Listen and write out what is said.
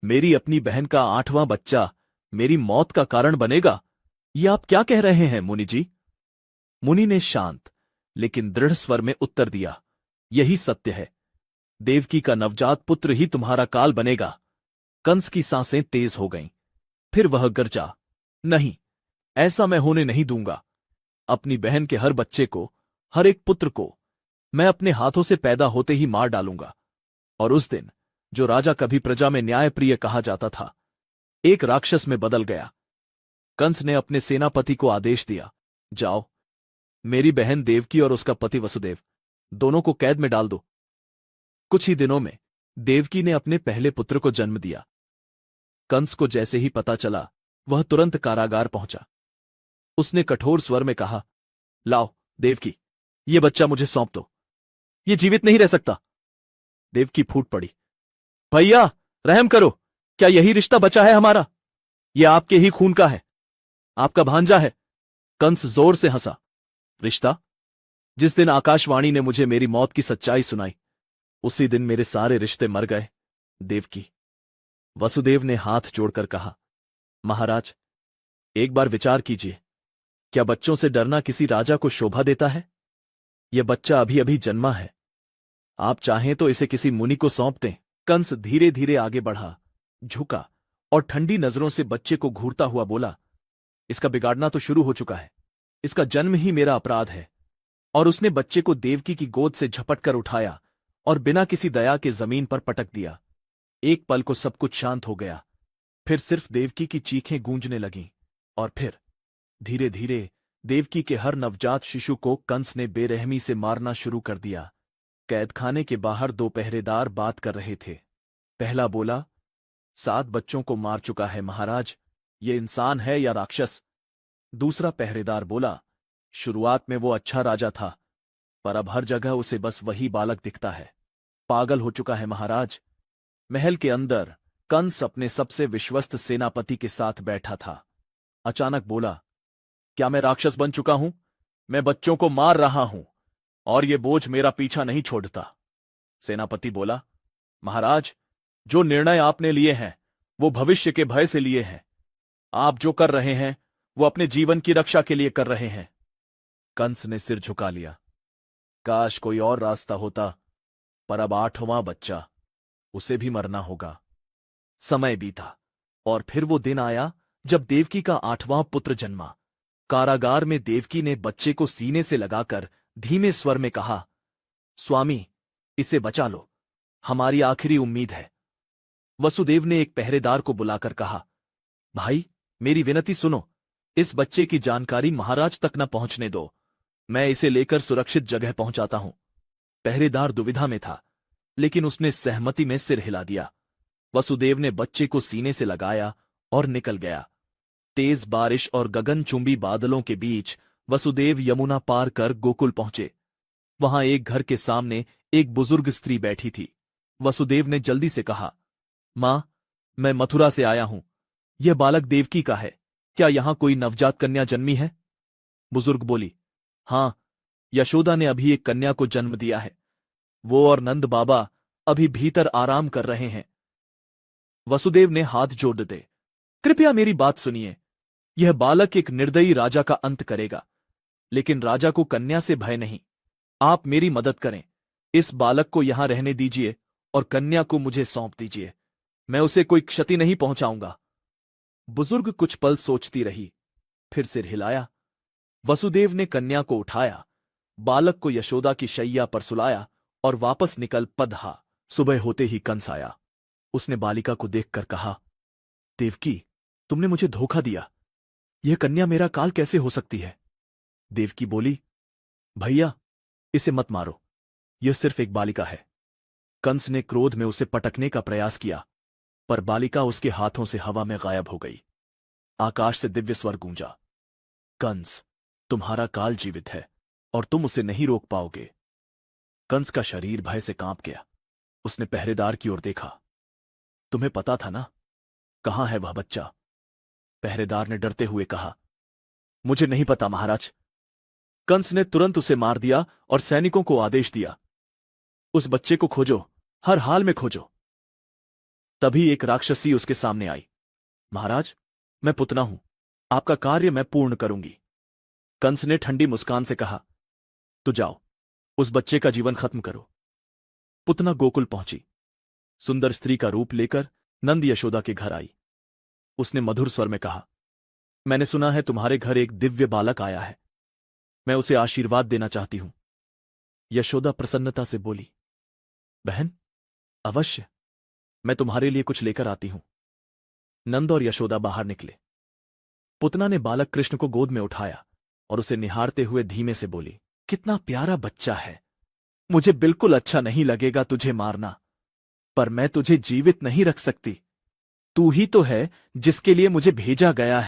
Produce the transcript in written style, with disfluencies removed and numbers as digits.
मेरी अपनी बहन का 8वां बच्चा मेरी मौत का कारण बनेगा? ये आप क्या कह रहे हैं मुनि जी? मुनि ने शांत लेकिन दृढ़ स्वर में उत्तर दिया, यही सत्य है। देवकी का नवजात पुत्र ही तुम्हारा काल बनेगा। कंस की सांसें तेज हो गईं। फिर वह गरजा, नहीं, ऐसा मैं होने नहीं दूंगा। अपनी बहन के हर बच्चे को, हर एक पुत्र को मैं अपने हाथों से पैदा होते ही मार डालूंगा। और उस दिन जो राजा कभी प्रजा में न्यायप्रिय कहा जाता था, एक राक्षस में बदल गया। कंस ने अपने सेनापति को आदेश दिया, जाओ, मेरी बहन देवकी और उसका पति वसुदेव दोनों को कैद में डाल दो। कुछ ही दिनों में देवकी ने अपने पहले पुत्र को जन्म दिया। कंस को जैसे ही पता चला, वह तुरंत कारागार पहुंचा। उसने कठोर स्वर में कहा, लाओ देवकी, ये बच्चा मुझे सौंप दो। ये जीवित नहीं रह सकता। देवकी फूट पड़ी, भैया रहम करो, क्या यही रिश्ता बचा है हमारा? यह आपके ही खून का है, आपका भांजा है। कंस जोर से हंसा, रिश्ता? जिस दिन आकाशवाणी ने मुझे मेरी मौत की सच्चाई सुनाई, उसी दिन मेरे सारे रिश्ते मर गए। देवकी। वसुदेव ने हाथ जोड़कर कहा, महाराज, एक बार विचार कीजिए, क्या बच्चों से डरना किसी राजा को शोभा देता है? यह बच्चा अभी अभी जन्मा है, आप चाहें तो इसे किसी मुनि को सौंप दें। कंस धीरे धीरे आगे बढ़ा, झुका और ठंडी नजरों से बच्चे को घूरता हुआ बोला, इसका बिगाड़ना तो शुरू हो चुका है। इसका जन्म ही मेरा अपराध है। और उसने बच्चे को देवकी की गोद से झपट कर उठाया और बिना किसी दया के जमीन पर पटक दिया। एक पल को सब कुछ शांत हो गया। फिर सिर्फ देवकी की चीखें गूंजने लगीं। और फिर धीरे धीरे देवकी के हर नवजात शिशु को कंस ने बेरहमी से मारना शुरू कर दिया। कैदखाने के बाहर 2 पहरेदार बात कर रहे थे। पहला बोला, 7 बच्चों को मार चुका है महाराज, ये इंसान है या राक्षस? दूसरा पहरेदार बोला, शुरुआत में वो अच्छा राजा था, पर अब हर जगह उसे बस वही बालक दिखता है। पागल हो चुका है महाराज। महल के अंदर कंस अपने सबसे विश्वस्त सेनापति के साथ बैठा था। अचानक बोला, क्या मैं राक्षस बन चुका हूं? मैं बच्चों को मार रहा हूं और ये बोझ मेरा पीछा नहीं छोड़ता। सेनापति बोला, महाराज, जो निर्णय आपने लिए हैं वो भविष्य के भय से लिए हैं। आप जो कर रहे हैं वो अपने जीवन की रक्षा के लिए कर रहे हैं। कंस ने सिर झुका लिया। काश कोई और रास्ता होता, पर अब 8वां बच्चा, उसे भी मरना होगा। समय बीता और फिर वो दिन आया जब देवकी का 8वां पुत्र जन्मा। कारागार में देवकी ने बच्चे को सीने से लगाकर धीमे स्वर में कहा, स्वामी, इसे बचा लो, हमारी आखिरी उम्मीद है। वसुदेव ने एक पहरेदार को बुलाकर कहा, भाई, मेरी विनती सुनो, इस बच्चे की जानकारी महाराज तक न पहुंचने दो, मैं इसे लेकर सुरक्षित जगह पहुंचाता हूं। पहरेदार दुविधा में था, लेकिन उसने सहमति में सिर हिला दिया। वसुदेव ने बच्चे को सीने से लगाया और निकल गया। तेज बारिश और गगनचुंबी बादलों के बीच वसुदेव यमुना पार कर गोकुल पहुंचे। वहां एक घर के सामने एक बुजुर्ग स्त्री बैठी थी। वसुदेव ने जल्दी से कहा, मां, मैं मथुरा से आया हूं, यह बालक देवकी का है, क्या यहां कोई नवजात कन्या जन्मी है? बुजुर्ग बोली, हां, यशोदा ने अभी एक कन्या को जन्म दिया है, वो और नंद बाबा अभी भीतर आराम कर रहे हैं। वसुदेव ने हाथ जोड़ दे, कृपया मेरी बात सुनिए, यह बालक एक निर्दयी राजा का अंत करेगा, लेकिन राजा को कन्या से भय नहीं। आप मेरी मदद करें, इस बालक को यहां रहने दीजिए और कन्या को मुझे सौंप दीजिए, मैं उसे कोई क्षति नहीं पहुंचाऊंगा। बुजुर्ग कुछ पल सोचती रही, फिर सिर हिलाया। वसुदेव ने कन्या को उठाया, बालक को यशोदा की शैया पर सुलाया और वापस निकल पधा। सुबह होते ही कंस आया। उसने बालिका को देखकर कहा, देवकी, तुमने मुझे धोखा दिया, यह कन्या मेरा काल कैसे हो सकती है? देवकी बोली, भैया, इसे मत मारो, यह सिर्फ एक बालिका है। कंस ने क्रोध में उसे पटकने का प्रयास किया, पर बालिका उसके हाथों से हवा में गायब हो गई। आकाश से दिव्य स्वर गूंजा, कंस, तुम्हारा काल जीवित है और तुम उसे नहीं रोक पाओगे। कंस का शरीर भय से कांप गया। उसने पहरेदार की ओर देखा, तुम्हें पता था ना, कहां है वह बच्चा? पहरेदार ने डरते हुए कहा, मुझे नहीं पता महाराज। कंस ने तुरंत उसे मार दिया और सैनिकों को आदेश दिया, उस बच्चे को खोजो, हर हाल में खोजो। तभी एक राक्षसी उसके सामने आई। महाराज, मैं पुतना हूं, आपका कार्य मैं पूर्ण करूंगी। कंस ने ठंडी मुस्कान से कहा, तो जाओ, उस बच्चे का जीवन खत्म करो। पुतना गोकुल पहुंची। सुंदर स्त्री का रूप लेकर नंद यशोदा के घर आई। उसने मधुर स्वर में कहा, मैंने सुना है तुम्हारे घर एक दिव्य बालक आया है, मैं उसे आशीर्वाद देना चाहती हूं। यशोदा प्रसन्नता से बोली, बहन, अवश्य, मैं तुम्हारे लिए कुछ लेकर आती हूं। नंद और यशोदा बाहर निकले। पुतना ने बालक कृष्ण को गोद में उठाया और उसे निहारते हुए धीमे से बोली, कितना प्यारा बच्चा है। मुझे बिल्कुल अच्छा नहीं लगेगा तुझे मारना, पर मैं तुझे जीवित नहीं रख सकती। तू ही तो है जिसके लिए मुझे भेजा गया है।